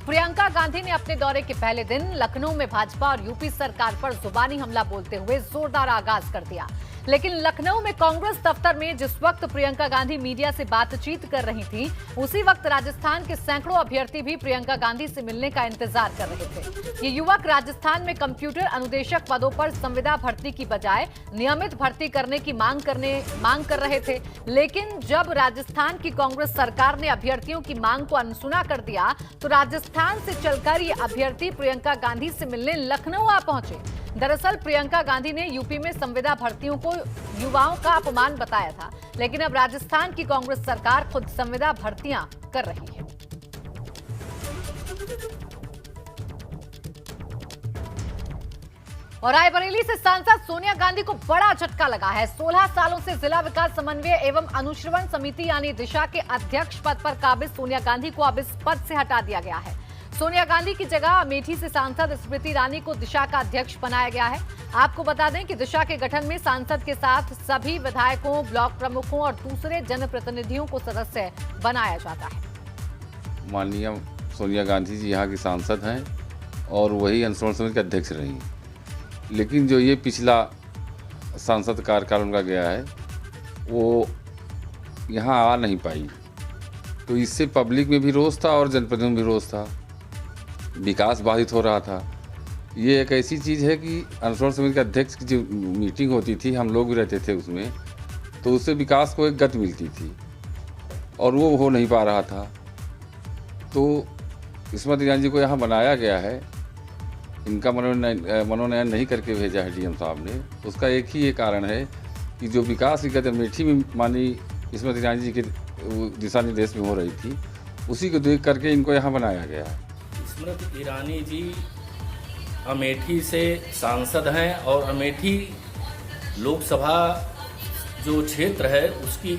प्रियंका गांधी ने अपने दौरे के पहले दिन लखनऊ में भाजपा और यूपी सरकार पर जुबानी हमला बोलते हुए जोरदार आगाज कर दिया। लेकिन लखनऊ में कांग्रेस दफ्तर में जिस वक्त प्रियंका गांधी मीडिया से बातचीत कर रही थी, उसी वक्त राजस्थान के सैकड़ों अभ्यर्थी भी प्रियंका गांधी से मिलने का इंतजार कर रहे थे। ये युवक राजस्थान में कंप्यूटर अनुदेशक पदों पर संविदा भर्ती की बजाय नियमित भर्ती करने की मांग कर रहे थे। लेकिन जब राजस्थान की कांग्रेस सरकार ने अभ्यर्थियों की मांग को अनसुना कर दिया, तो राजस्थान से चलकर ये अभ्यर्थी प्रियंका गांधी से मिलने लखनऊ आ पहुंचे। दरअसल प्रियंका गांधी ने यूपी में संविदा भर्तियों को युवाओं का अपमान बताया था, लेकिन अब राजस्थान की कांग्रेस सरकार खुद संविदा भर्तियां कर रही है। और रायबरेली से सांसद सोनिया गांधी को बड़ा झटका लगा है। 16 सालों से जिला विकास समन्वय एवं अनुश्रवण समिति यानी दिशा के अध्यक्ष पद पर काबिज सोनिया गांधी को अब इस पद से हटा दिया गया है। सोनिया गांधी की जगह अमेठी से सांसद स्मृति ईरानी को दिशा का अध्यक्ष बनाया गया है। आपको बता दें कि दिशा के गठन में सांसद के साथ सभी विधायकों, ब्लॉक प्रमुखों और दूसरे जनप्रतिनिधियों को सदस्य बनाया जाता है। माननीय सोनिया गांधी जी यहाँ की सांसद हैं और वही अनुश्रवण समिति के अध्यक्ष रही। लेकिन जो ये पिछला सांसद कार्यकाल उनका गया है, वो यहाँ आ नहीं पाई, तो इससे पब्लिक में भी रोष था और जनप्रतिनिधियों में भी रोष था। विकास बाधित हो रहा था। ये एक ऐसी चीज़ है कि अनुश्रवण समिति के अध्यक्ष की जो मीटिंग होती थी, हम लोग भी रहते थे उसमें, तो उससे विकास को एक गति मिलती थी और वो हो नहीं पा रहा था। तो स्मृति ईरानी जी को यहाँ बनाया गया है। इनका मनोनयन नहीं करके भेजा है डीएम साहब ने। उसका एक ही ये कारण है कि जो विकास की गति अमेठी में मानी स्मृति ईरानी जी के दिशा निर्देश में हो रही थी, उसी को देख करके इनको यहाँ बनाया गया है। स्मृति ईरानी जी अमेठी से सांसद हैं और अमेठी लोकसभा जो क्षेत्र है उसकी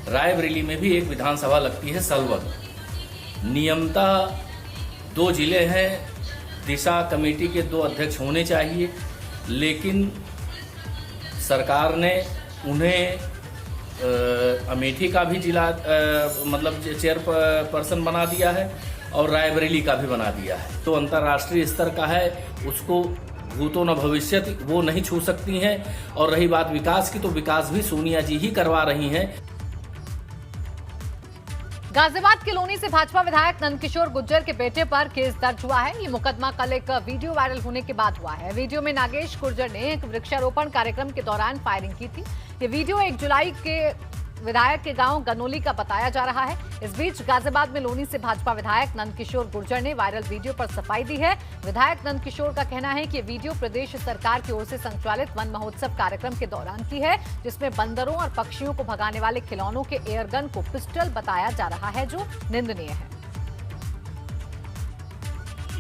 रायबरेली में भी एक विधानसभा लगती है सलवद। नियमतः 2 जिले हैं, दिशा कमेटी के 2 अध्यक्ष होने चाहिए, लेकिन सरकार ने उन्हें अमेठी का भी जिला मतलब चेयरपर्सन बना दिया है और रायबरेली का भी बना दिया है। तो अंतर्राष्ट्रीय स्तर का है, उसको भूतो न भविष्यति, वो नहीं छू सकती हैं। और रही बात विकास की, तो विकास भी सोनिया जी ही करवा रही हैं। गाजियाबाद के लोनी से भाजपा विधायक नंदकिशोर गुर्जर के बेटे पर केस दर्ज हुआ है। ये मुकदमा कल एक वीडियो वायरल होने के बाद हुआ है। वीडियो में नागेश गुर्जर ने एक वृक्षारोपण कार्यक्रम के दौरान फायरिंग की थी। ये वीडियो 1 जुलाई के विधायक के गांव गनोली का बताया जा रहा है। इस बीच गाजियाबाद में लोनी से भाजपा विधायक नंदकिशोर गुर्जर ने वायरल वीडियो पर सफाई दी है। विधायक नंदकिशोर का कहना है कि ये वीडियो प्रदेश सरकार की ओर से संचालित वन महोत्सव कार्यक्रम के दौरान की है, जिसमें बंदरों और पक्षियों को भगाने वाले खिलौनों के एयरगन को पिस्टल बताया जा रहा है, जो निंदनीय है।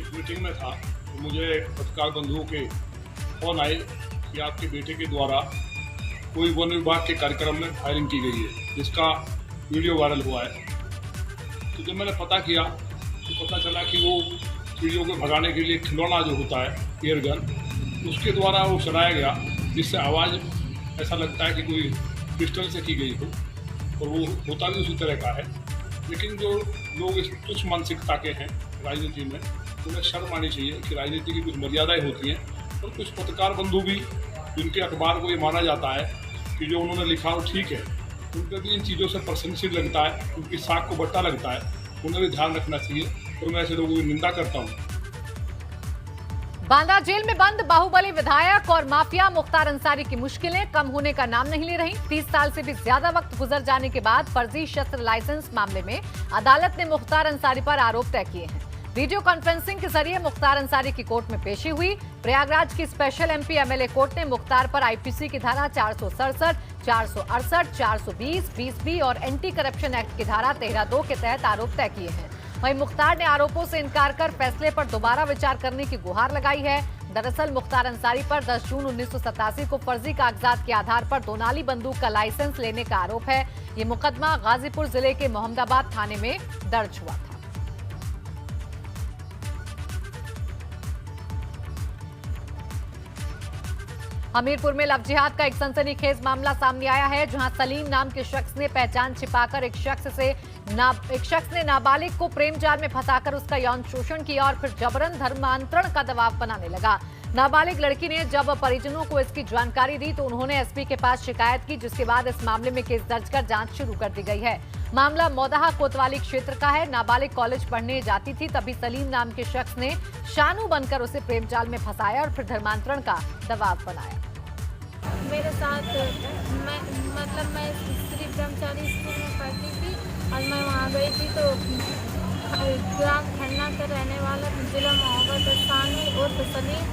इस मीटिंग में था तो मुझे पत्रकार बंधुओं के फोन आए कि आपके बेटे के द्वारा कोई वन विभाग के कार्यक्रम में फायरिंग की गई है, जिसका वीडियो वायरल हुआ है। तो जब मैंने पता किया तो पता चला कि वो चिड़ियों को भगाने के लिए खिलौना जो होता है एयरगन, उसके द्वारा वो चलाया गया, जिससे आवाज़ ऐसा लगता है कि कोई पिस्टल से की गई हो, और वो होता भी उसी तरह का है। लेकिन जो लोग इस तुच्छ मानसिकता के हैं राजनीति में, उन्हें शर्म आनी चाहिए कि राजनीति की कुछ मर्यादाएँ होती हैं। और कुछ पत्रकार बंधु भी, जिनके अखबार को ये माना जाता है कि जो उन्होंने लिखा वो ठीक है, उनको भी इन चीज़ों से प्रशंसित लगता है, उनकी साख को बट्टा लगता है, उन्हें भी ध्यान रखना चाहिए। और मैं ऐसे लोगों की निंदा करता हूँ। बांदा जेल में बंद बाहुबली विधायक और माफिया मुख्तार अंसारी की मुश्किलें कम होने का नाम नहीं ले रही। 30 साल से भी ज्यादा वक्त गुजर जाने के बाद फर्जी शस्त्र लाइसेंस मामले में अदालत ने मुख्तार अंसारी पर आरोप तय किए हैं। वीडियो कॉन्फ्रेंसिंग के जरिए मुख्तार अंसारी की कोर्ट में पेशी हुई। प्रयागराज की स्पेशल एमपी एमएलए कोर्ट ने मुख्तार पर आईपीसी की धारा 467, 468, 420, 20B और एंटी करप्शन एक्ट की धारा 13(2) के तहत आरोप तय किए हैं। वहीं मुख्तार ने आरोपों से इनकार कर फैसले पर दोबारा विचार करने की गुहार लगाई है। दरअसल मुख्तार अंसारी पर 10 जून 1987 को फर्जी कागजात के आधार पर 2 नाली बंदूक का लाइसेंस लेने का आरोप है। ये मुकदमा गाजीपुर जिले के मोहम्मदाबाद थाने में दर्ज हुआ था। हमीरपुर में लव जिहाद का एक सनसनीखेज मामला सामने आया है, जहां सलीम नाम के शख्स ने पहचान छिपाकर एक शख्स से एक शख्स ने नाबालिग को प्रेम जाल में फंसाकर उसका यौन शोषण किया और फिर जबरन धर्मांतरण का दबाव बनाने लगा। नाबालिग लड़की ने जब परिजनों को इसकी जानकारी दी तो उन्होंने एसपी के पास शिकायत की, जिसके बाद इस मामले में केस दर्ज कर जांच शुरू कर दी गई है। मामला मौदाहा कोतवाली क्षेत्र का है। नाबालिग कॉलेज पढ़ने जाती थी, तभी सलीम नाम के शख्स ने शानू बनकर उसे प्रेम जाल में फंसाया और फिर धर्मांतरण का दबाव बनाया। मेरे साथ मैं स्त्री ब्रह्मचारी स्कूल में पढ़ती थी और मैं वहाँ गई थी तो ग्राम खन्ना का रहने वाला जिला मोहब्बत स्थानी और सलीम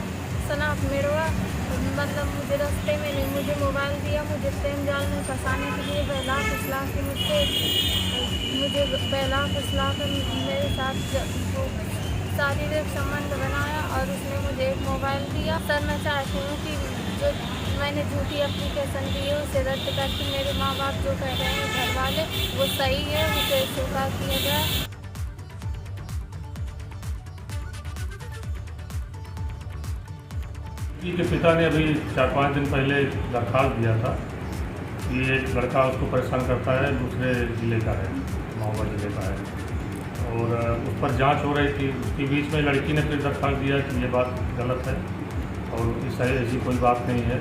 सनाफ मेरवा मुझे रास्ते में नहीं मुझे मोबाइल दिया, मुझे प्रेम जाल में फंसाने के लिए बहला फुसला के मुझे बहला फुसला कर मेरे साथ शारीरिक संबंध बनाया और उसने मुझे एक मोबाइल दिया। सर मैं चाहती हूँ कि जो मैंने झूठी एप्लीकेशन दी है उसे रद्द करके मेरे माँ बाप जो कह रहे हैं घर वाले वो सही है, उसे स्वीकार किया जाए। के पिता ने अभी 4-5 दिन पहले दरखास्त दिया था कि एक लड़का उसको परेशान करता है, दूसरे ज़िले का है, महोबा ज़िले का है, और उस पर जांच हो रही थी। उसके बीच में लड़की ने फिर दरखास्त दिया कि ये बात गलत है और ऐसी कोई बात नहीं है,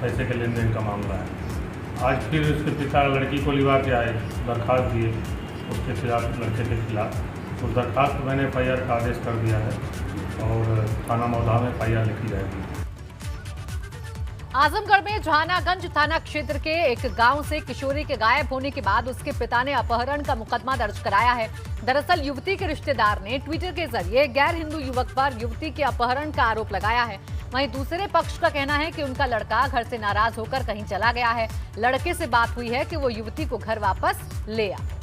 पैसे के लेन देन का मामला है। आज फिर उसके पिता लड़की को लिवा के आए, दरखास्त दिए उसके खिलाफ, लड़के के खिलाफ। उस दरखास्त पर मैंने FIR का आदेश कर दिया है और थाना मौदाहा में FIR लिखी जाएगी। आजमगढ़ में जहानागंज थाना क्षेत्र के एक गांव से किशोरी के गायब होने के बाद उसके पिता ने अपहरण का मुकदमा दर्ज कराया है। दरअसल युवती के रिश्तेदार ने ट्विटर के जरिए गैर हिंदू युवक पर युवती के अपहरण का आरोप लगाया है। वहीं दूसरे पक्ष का कहना है कि उनका लड़का घर से नाराज होकर कहीं चला गया है। लड़के से बात हुई है कि वो युवती को घर वापस ले आए।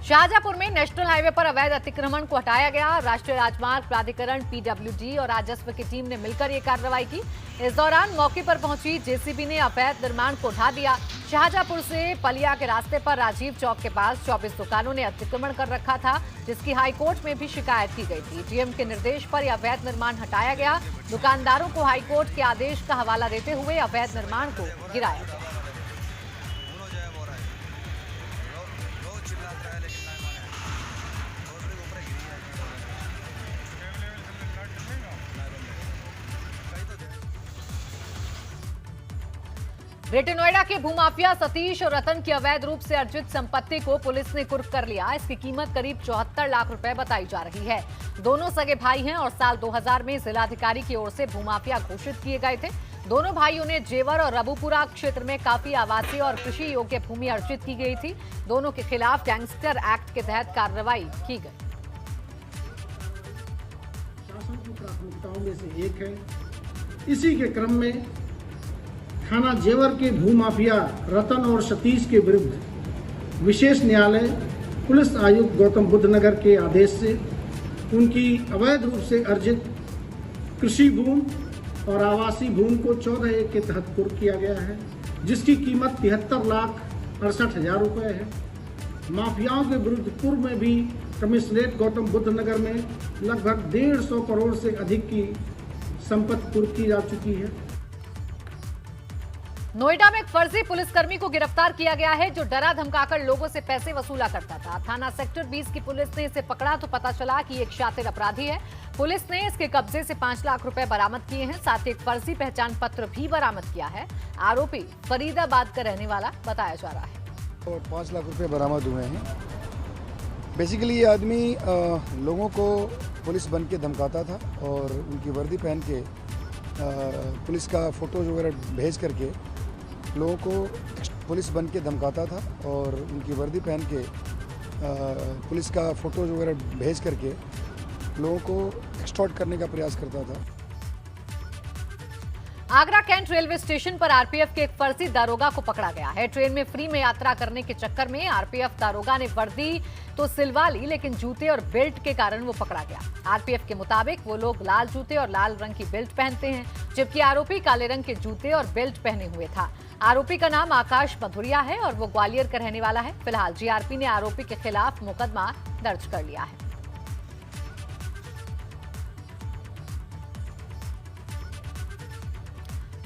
शाहजहांपुर में नेशनल हाईवे पर अवैध अतिक्रमण को हटाया गया। राष्ट्रीय राजमार्ग प्राधिकरण PWD और राजस्व की टीम ने मिलकर ये कार्रवाई की। इस दौरान मौके पर पहुंची JCB ने अवैध निर्माण को हटा दिया। शाहजहांपुर से पलिया के रास्ते पर राजीव चौक के पास 24 दुकानों ने अतिक्रमण कर रखा था, जिसकी हाईकोर्ट में भी शिकायत की गई थी। डीएम के निर्देश पर यह अवैध निर्माण हटाया गया। दुकानदारों को हाईकोर्ट के आदेश का हवाला देते हुए अवैध निर्माण को गिराया गया। ग्रेटर नोएडा के भूमाफिया सतीश और रतन की अवैध रूप से अर्जित संपत्ति को पुलिस ने कुर्क कर लिया। इसकी कीमत करीब 74 लाख रुपए बताई जा रही है। दोनों सगे भाई हैं और साल 2000 में जिलाधिकारी की ओर से भूमाफिया घोषित किए गए थे। दोनों भाइयों ने जेवर और रबुपुरा क्षेत्र में काफी आवासीय और कृषि योग्य भूमि अर्जित की गई थी। दोनों के खिलाफ गैंगस्टर एक्ट के तहत कार्रवाई की गई। शासन की प्राथमिकताओं में से एक है। इसी के क्रम में थाना जेवर के भूमाफिया रतन और सतीश के विरुद्ध विशेष न्यायालय पुलिस आयुक्त गौतम बुद्ध नगर के आदेश से उनकी अवैध रूप से अर्जित कृषि भूमि और आवासीय भूमि को 14A के तहत कुर्क किया गया है, जिसकी कीमत 73,68,000 रुपये है। माफियाओं के विरुद्ध पूर्व में भी कमिश्नरेट गौतम बुद्ध नगर में लगभग 150 करोड़ से अधिक की संपत्ति कुर्क की जा चुकी है। नोएडा में एक फर्जी पुलिसकर्मी को गिरफ्तार किया गया है, जो डरा धमकाकर लोगों से पैसे वसूला करता था। थाना सेक्टर 20 की पुलिस ने इसे पकड़ा तो पता चला कि एक शातिर अपराधी है। पुलिस ने इसके कब्जे से 5 लाख रुपए बरामद किए हैं। साथ ही एक फर्जी पहचान पत्र भी बरामद किया है। आरोपी फरीदाबाद का रहने वाला बताया जा रहा है। और 5 लाख रुपए बरामद हुए हैं। बेसिकली ये आदमी लोगों को पुलिस बन के धमकाता था और उनकी वर्दी पहन के पुलिस का फोटोज वगैरह भेज करके लोगों को पुलिस बन के धमकाता था और उनकी वर्दी पहन के पुलिस का फोटोज वगैरह भेज करके लोगों को एक्सटॉर्ट करने का प्रयास करता था। आगरा कैंट रेलवे स्टेशन पर आरपीएफ के एक फर्जी दारोगा को पकड़ा गया है। ट्रेन में फ्री में यात्रा करने के चक्कर में आरपीएफ दारोगा ने वर्दी तो सिलवा ली, लेकिन जूते और बेल्ट के कारण वो पकड़ा गया। आरपीएफ के मुताबिक वो लोग लाल जूते और लाल रंग की बेल्ट पहनते हैं, जबकि आरोपी काले रंग के जूते और बेल्ट पहने हुए था। आरोपी का नाम आकाश मधुरिया है और वो ग्वालियर का रहने वाला है। फिलहाल जीआरपी ने आरोपी के खिलाफ मुकदमा दर्ज कर लिया है।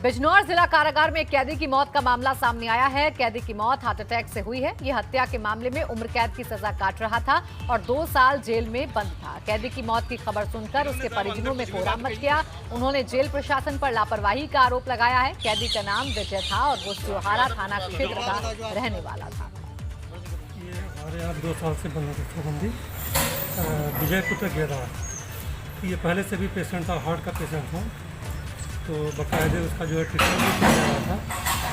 बिजनौर जिला कारागार में एक कैदी की मौत का मामला सामने आया है। कैदी की मौत हार्ट अटैक से हुई है। ये हत्या के मामले में उम्र कैद की सजा काट रहा था और 2 साल जेल में बंद था। कैदी की मौत की खबर सुनकर उसके परिजनों में कोहराम मच गया। उन्होंने जेल प्रशासन पर लापरवाही का आरोप लगाया है। कैदी का नाम विजय था और वो सियोहारा थाना क्षेत्र का रहने वाला था। ये हमारे यहाँ 2 साल से बंदी विजय पुत्र गेदा। ये पहले से भी पेशेंट था, हार्ट का पेशेंट था, तो बाकायदे उसका जो है ट्रीटमेंट भी किया जा रहा था,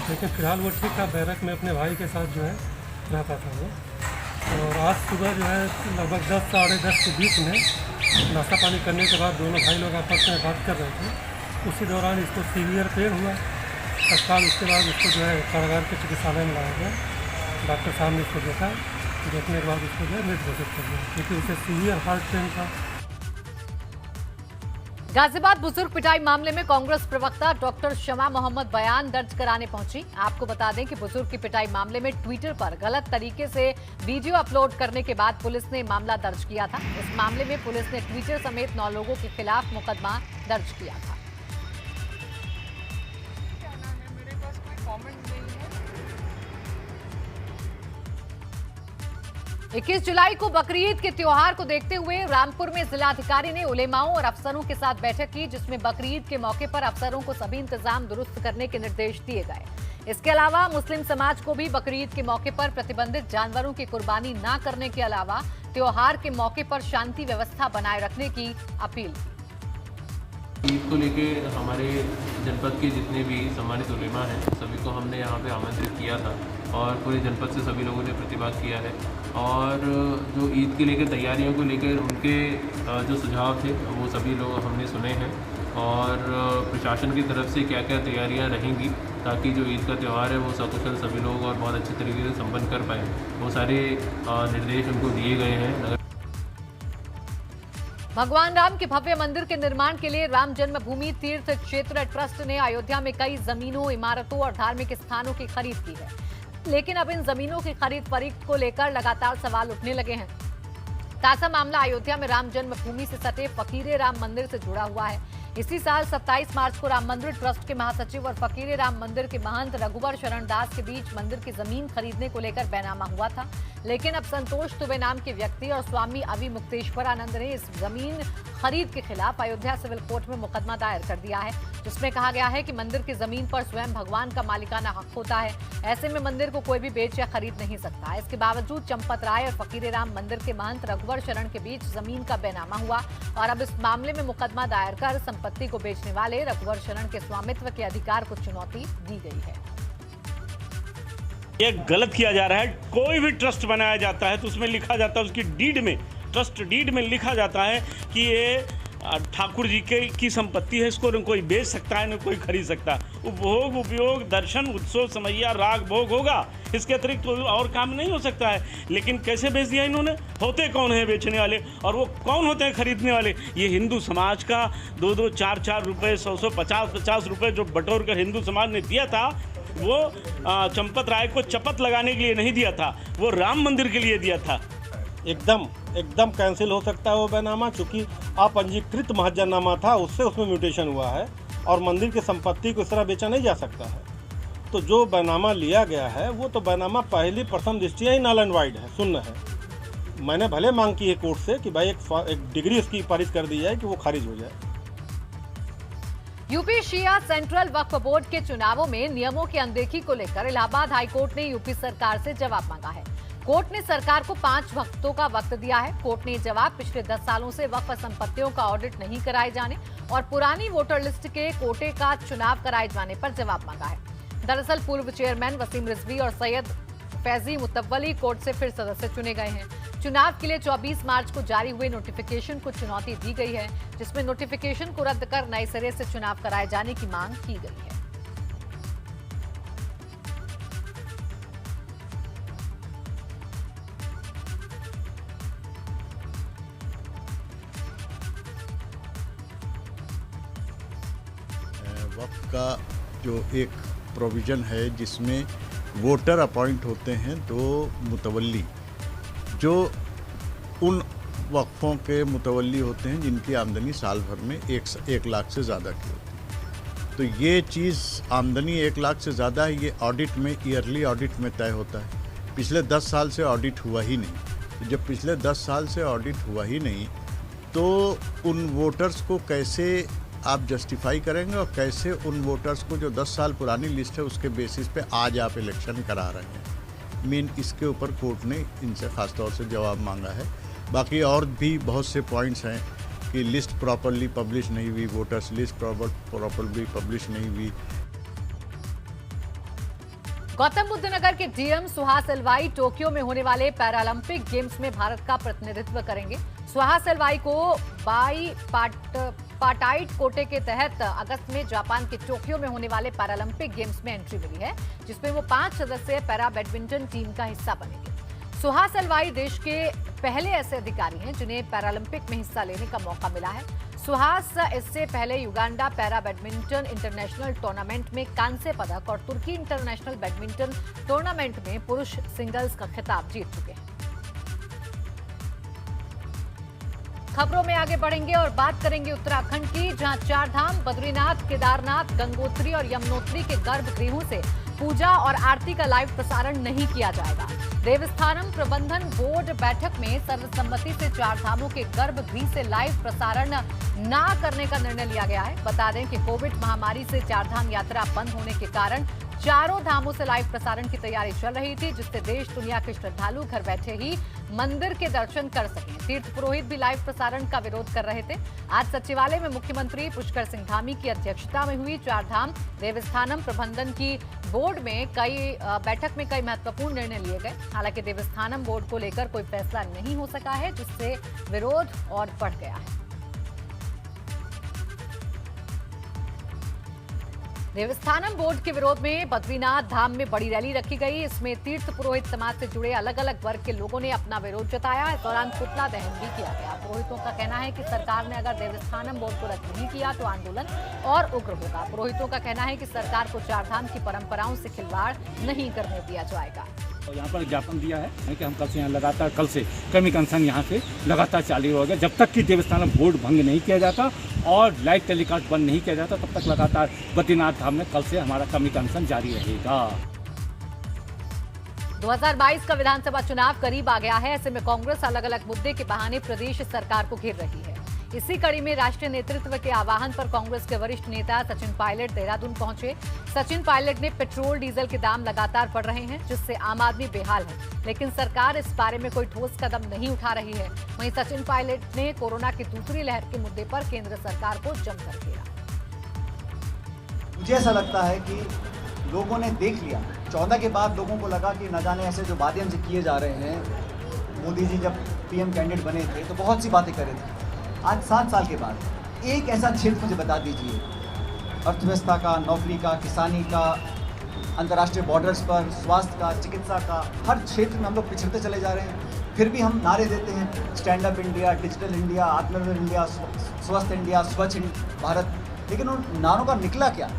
लेकिन फिलहाल वो ठीक था। बैरक में अपने भाई के साथ जो है रहता था वो। और आज सुबह जो है लगभग 10 साढ़े 10 के बीच में नाश्ता पानी करने के बाद दोनों भाई लोग आपस में बात कर रहे थे। उसी दौरान इसको सीवियर पेन हुआ। तत्काल उसके बाद इसको जो है कारागार के चिकित्सालय में लाया गया। डॉक्टर साहब ने इसको देखा, देखने के बाद उसको जो है मृत घोषित कर दिया, क्योंकि उसे सीवियर हार्ट पेन था। गाजियाबाद बुजुर्ग पिटाई मामले में कांग्रेस प्रवक्ता डॉक्टर शमा मोहम्मद बयान दर्ज कराने पहुंची। आपको बता दें कि बुजुर्ग की पिटाई मामले में ट्विटर पर गलत तरीके से वीडियो अपलोड करने के बाद पुलिस ने मामला दर्ज किया था। इस मामले में पुलिस ने ट्विटर समेत 9 लोगों के खिलाफ मुकदमा दर्ज किया था। 21 जुलाई को बकरीद के त्योहार को देखते हुए रामपुर में जिलाधिकारी ने उलेमाओं और अफसरों के साथ बैठक की, जिसमें बकरीद के मौके पर अफसरों को सभी इंतजाम दुरुस्त करने के निर्देश दिए गए। इसके अलावा मुस्लिम समाज को भी बकरीद के मौके पर प्रतिबंधित जानवरों की कुर्बानी न करने के अलावा त्योहार के मौके पर शांति व्यवस्था बनाए रखने की अपील की। ईद को लेके हमारे जनपद के जितने भी सम्मानित उलेमा हैं सभी को हमने यहाँ पे आमंत्रित किया था और पूरे जनपद से सभी लोगों ने प्रतिभाग किया है। और जो ईद के लेकर तैयारियों को लेकर उनके जो सुझाव थे वो सभी लोग हमने सुने हैं और प्रशासन की तरफ से क्या क्या तैयारियां रहेंगी ताकि जो ईद का त्यौहार है वो सकुशल सभी लोग और बहुत अच्छे तरीके से संपन्न कर पाएँ, वो सारे निर्देश उनको दिए गए हैं। भगवान राम के भव्य मंदिर के निर्माण के लिए राम जन्मभूमि तीर्थ क्षेत्र ट्रस्ट ने अयोध्या में कई जमीनों, इमारतों और धार्मिक स्थानों की खरीद की है, लेकिन अब इन जमीनों की खरीद फरोख्त को लेकर लगातार सवाल उठने लगे हैं। ताजा मामला अयोध्या में राम जन्मभूमि से सटे फकीरे राम मंदिर से जुड़ा हुआ है। इसी साल 27 मार्च को राम मंदिर ट्रस्ट के महासचिव और फकीरे राम मंदिर के महंत रघुवर शरण दास के बीच मंदिर की जमीन खरीदने को लेकर बैनामा हुआ था, लेकिन अब संतोष दुबे नाम के व्यक्ति और स्वामी अवि मुक्तेश्वरानंद ने इस जमीन खरीद के खिलाफ अयोध्या सिविल कोर्ट में मुकदमा दायर कर दिया है, जिसमें कहा गया है कि मंदिर की जमीन पर स्वयं भगवान का मालिकाना हक होता है। ऐसे में मंदिर को कोई भी बेच या खरीद नहीं सकता। इसके बावजूद चंपत राय और फकीरे राम मंदिर के महंत रघुवर शरण के बीच जमीन का बैनामा हुआ और अब इस मामले में मुकदमा दायर कर संपत्ति को बेचने वाले रघुवर शरण के स्वामित्व के अधिकार को चुनौती दी गई है। ये गलत किया जा रहा है। कोई भी ट्रस्ट बनाया जाता है तो उसमें लिखा जाता है, उसकी डीड में, ट्रस्ट डीड में लिखा जाता है कि ये ठाकुर जी की संपत्ति है, इसको न कोई बेच सकता है न कोई खरीद सकता है। उपभोग, उपयोग, दर्शन, उत्सव, समैया, राग, भोग होगा, इसके अतिरिक्त तो और काम नहीं हो सकता है। लेकिन कैसे बेच दिया इन्होंने? होते कौन है बेचने वाले और वो कौन होते हैं खरीदने वाले? ये हिंदू समाज का 2-2, 4-4 रुपये, 100-100, 50-50 रुपये जो बटोर कर हिंदू समाज ने दिया था, वो चंपत राय को चपत लगाने के लिए नहीं दिया था, वो राम मंदिर के लिए दिया था। एकदम कैंसिल हो सकता है वो बैनामा, चूँकि अपंजीकृत महजनामा था, उससे उसमें म्यूटेशन हुआ है और मंदिर की संपत्ति को इस तरह बेचा नहीं जा सकता है। तो जो बैनामा लिया गया है वो तो बैनामा पहली प्रथम दृष्टिया ही नल एंड वाइड है, शून्य है। मैंने भले मांग की है कोर्ट से कि भाई एक डिग्री उसकी पारित कर दी जाए कि वो खारिज हो जाए। यूपी शिया सेंट्रल वक्फ बोर्ड के चुनावों में नियमों की अनदेखी को लेकर इलाहाबाद हाईकोर्ट ने यूपी सरकार से जवाब मांगा है। कोर्ट ने सरकार को 5 हफ्तों का वक्त दिया है। कोर्ट ने जवाब पिछले 10 सालों से वक्फ संपत्तियों का ऑडिट नहीं कराए जाने और पुरानी वोटर लिस्ट के कोटे का चुनाव कराए जाने पर जवाब मांगा है। दरअसल पूर्व चेयरमैन वसीम रिजवी और सैयद फैजी मुतव्वली कोर्ट से फिर सदस्य चुने गए हैं। चुनाव के लिए 24 मार्च को जारी हुए नोटिफिकेशन को चुनौती दी गई है, जिसमें नोटिफिकेशन को रद्द कर नए सिरे से चुनाव कराए जाने की मांग की गई है। वक्फ का जो एक प्रोविज़न है जिसमें वोटर अपॉइंट होते हैं 2 मुतवल्ली, जो उन वक्फों के मुतवल्ली होते हैं जिनकी आमदनी साल भर में 1 लाख से ज़्यादा की होती है। तो ये चीज़ आमदनी 1 लाख से ज़्यादा है, ये ऑडिट में, ईयरली ऑडिट में तय होता है। पिछले 10 साल से ऑडिट हुआ ही नहीं। तो जब पिछले 10 साल से ऑडिट हुआ ही नहीं तो उन वोटर्स को कैसे आप जस्टिफाई करेंगे और कैसे उन वोटर्स को जो 10 साल पुरानी लिस्ट है उसके बेसिस पे आज आप इलेक्शन करा रहे हैं। मेन इसके ऊपर कोर्ट ने इनसे ख़ास तौर से जवाब मांगा है। बाकी और भी बहुत से पॉइंट्स हैं कि लिस्ट प्रॉपरली पब्लिश नहीं हुई, वोटर्स लिस्ट प्रॉपरली पब्लिश नहीं हुई। गौतम बुद्ध नगर के डीएम सुहास एलवाई टोक्यो में होने वाले पैरालंपिक गेम्स में भारत का प्रतिनिधित्व करेंगे। सुहास एलवाई को पाटाइट कोटे के तहत अगस्त में जापान के टोक्यो में होने वाले पैरालंपिक गेम्स में एंट्री मिली है, जिसमें वो 5 सदस्यीय पैरा बैडमिंटन टीम का हिस्सा बनेंगे। सुहास एलवाई देश के पहले ऐसे अधिकारी हैं जिन्हें पैरालंपिक में हिस्सा लेने का मौका मिला है। सुहास इससे पहले Uganda para badminton international tournament में कांस्य पदक और तुर्की इंटरनेशनल बैडमिंटन टूर्नामेंट में पुरुष सिंगल्स का खिताब जीत चुके हैं। खबरों में आगे बढ़ेंगे और बात करेंगे उत्तराखंड की, जहां 4 धाम बद्रीनाथ, केदारनाथ, गंगोत्री और यमुनोत्री के गर्भगृहों से पूजा और आरती का लाइव प्रसारण नहीं किया जाएगा। देवस्थानम प्रबंधन बोर्ड बैठक में सर्वसम्मति से 4 धामों के गर्भगृह से लाइव प्रसारण न करने का निर्णय लिया गया है। बता दें कि कोविड महामारी से 4 धाम यात्रा बंद होने के कारण चारों धामों से लाइव प्रसारण की तैयारी चल रही थी, जिससे देश दुनिया के श्रद्धालु घर बैठे ही मंदिर के दर्शन कर सकें। तीर्थ पुरोहित भी लाइव प्रसारण का विरोध कर रहे थे। आज सचिवालय में मुख्यमंत्री पुष्कर सिंह धामी की अध्यक्षता में हुई 4 धाम देवस्थानम प्रबंधन की बोर्ड में बैठक में कई महत्वपूर्ण निर्णय लिए गए। हालांकि देवस्थानम बोर्ड को लेकर कोई फैसला नहीं हो सका है, जिससे विरोध और बढ़ गया है। देवस्थानम बोर्ड के विरोध में बद्रीनाथ धाम में बड़ी रैली रखी गई। इसमें तीर्थ पुरोहित समाज से जुड़े अलग अलग वर्ग के लोगों ने अपना विरोध जताया। इस दौरान पुतला दहन भी किया गया। पुरोहितों का कहना है कि सरकार ने अगर देवस्थानम बोर्ड को रद्द नहीं किया तो आंदोलन और उग्र होगा। पुरोहितों का कहना है कि सरकार को 4 धाम की परंपराओं से खिलवाड़ नहीं करने दिया जाएगा। और यहाँ पर ज्ञापन दिया है कि हम कल से यहाँ लगातार कमी कंसर्न यहाँ से लगातार चालू रहेगा जब तक कि देवस्थानम बोर्ड भंग नहीं किया जाता और लाइव टेलीकास्ट बंद नहीं किया जाता, तब तक लगातार बद्रीनाथ धाम में कल से हमारा कमी कंसर्न जारी रहेगा। 2022 का विधानसभा चुनाव करीब आ गया है। ऐसे में कांग्रेस अलग अलग मुद्दे के बहाने प्रदेश सरकार को घेर रही है। इसी कड़ी में राष्ट्रीय नेतृत्व के आह्वान पर कांग्रेस के वरिष्ठ नेता सचिन पायलट देहरादून पहुंचे। सचिन पायलट ने पेट्रोल डीजल के दाम लगातार बढ़ रहे हैं, जिससे आम आदमी बेहाल है, लेकिन सरकार इस बारे में कोई ठोस कदम नहीं उठा रही है। वहीं सचिन पायलट ने कोरोना की दूसरी लहर के मुद्दे पर केंद्र सरकार को जमकर घेरा। मुझे ऐसा लगता है कि लोगों ने देख लिया 14 के बाद लोगों को लगा कि न जाने ऐसे जो वादे हमसे किए जा रहे हैं। मोदी जी जब पीएम कैंडिडेट बने थे तो बहुत सी बातें करे थे। आज 7 साल के बाद एक ऐसा क्षेत्र मुझे बता दीजिए, अर्थव्यवस्था का, नौकरी का, किसानी का, अंतर्राष्ट्रीय बॉर्डर्स पर, स्वास्थ्य का, चिकित्सा का, हर क्षेत्र में हम लोग पिछड़ते चले जा रहे हैं। फिर भी हम नारे देते हैं stand up India, digital India, आत्मनिर्भर इंडिया, स्वस्थ इंडिया, स्वच्छ भारत, लेकिन उन नारों का निकला क्या?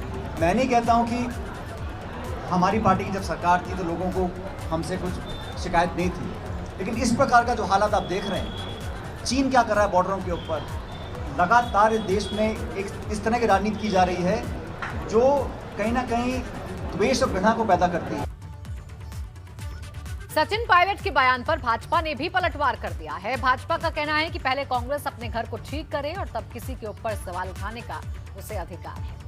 मैं नहीं कहता हूँ कि हमारी पार्टी की जब सरकार थी तो लोगों को हमसे कुछ शिकायत नहीं थी, लेकिन इस प्रकार का जो हालात आप देख रहे हैं, चीन क्या कर रहा है बॉर्डरों के ऊपर, लगातार इस देश में एक इस तरह की राजनीति की जा रही है जो कहीं ना कहीं द्वेष और घृणा को पैदा करती है। सचिन पायलट के बयान पर भाजपा ने भी पलटवार कर दिया है। भाजपा का कहना है कि पहले कांग्रेस अपने घर को ठीक करे और तब किसी के ऊपर सवाल उठाने का उसे अधिकार है।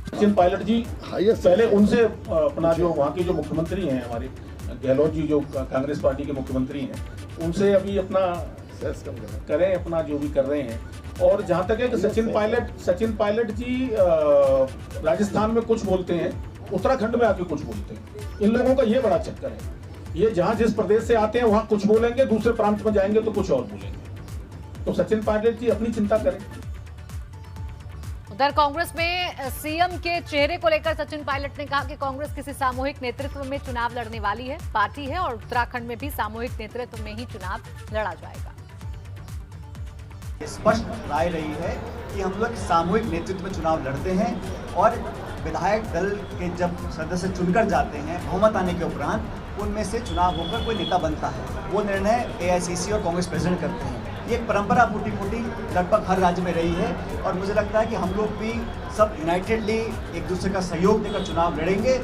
सचिन पायलट जी पहले उनसे अपना जो वहाँ के जो मुख्यमंत्री हैं हमारे गहलोत जी जो कांग्रेस पार्टी के मुख्यमंत्री हैं, उनसे अभी अपना करें अपना जो भी कर रहे हैं। और जहाँ तक है कि सचिन पायलट जी राजस्थान में कुछ बोलते हैं, उत्तराखंड में आके कुछ बोलते हैं। इन लोगों का ये बड़ा चक्कर है, ये जहाँ जिस प्रदेश से आते हैं वहाँ कुछ बोलेंगे, दूसरे प्रांत में जाएंगे तो कुछ और बोलेंगे। तो सचिन पायलट जी अपनी चिंता करें। उधर कांग्रेस में सीएम के चेहरे को लेकर सचिन पायलट ने कहा कि कांग्रेस किसी सामूहिक नेतृत्व में चुनाव लड़ने वाली है पार्टी है और उत्तराखंड में भी सामूहिक नेतृत्व में ही चुनाव लड़ा जाएगा। स्पष्ट राय रही है कि हम लोग सामूहिक नेतृत्व में चुनाव लड़ते हैं और विधायक दल के जब सदस्य चुनकर जाते हैं बहुमत आने के उपरांत उनमें से चुनाव होकर कोई नेता बनता है, वो निर्णय एआईसीसी और कांग्रेस प्रेसिडेंट करते हैं। ये एक परंपरा फूटी फूटी लगभग हर राज्य में रही है और मुझे लगता है कि हम लोग भी सब यूनाइटेडली एक दूसरे का सहयोग देकर चुनाव लड़ेंगे।